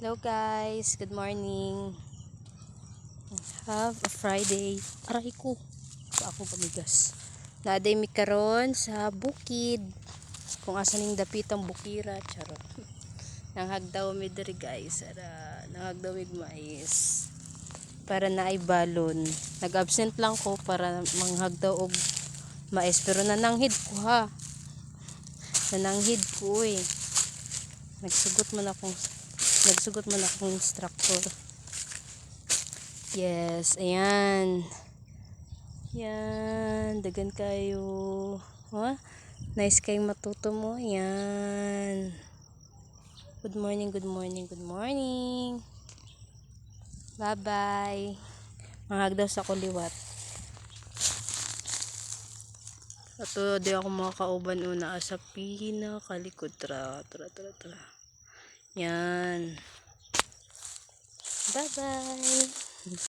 Hello guys, good morning. Have a Friday. Aray ko. Pa ako pamigas. Naaday mi karon sa bukid. Kung asan ning dapitang bukira, charot. Nanghagdaw mi diri guys. Nanghagdaw mi mais. Para naay balon. Nag-absent lang ko para manghagdaw og mais pero nananghid ko ha. Nananghid ko eh. Nagsugot man akong instructor. Yes, ayan. Yan, dagan kayo. Ha? Nice kayong matuto mo. Yan. Good morning, good morning, good morning. Bye-bye. Mahagdaw sa kuliwat. Ato, di ako makakauban una sa pinakalikod. Tra. Yan. Bye-bye.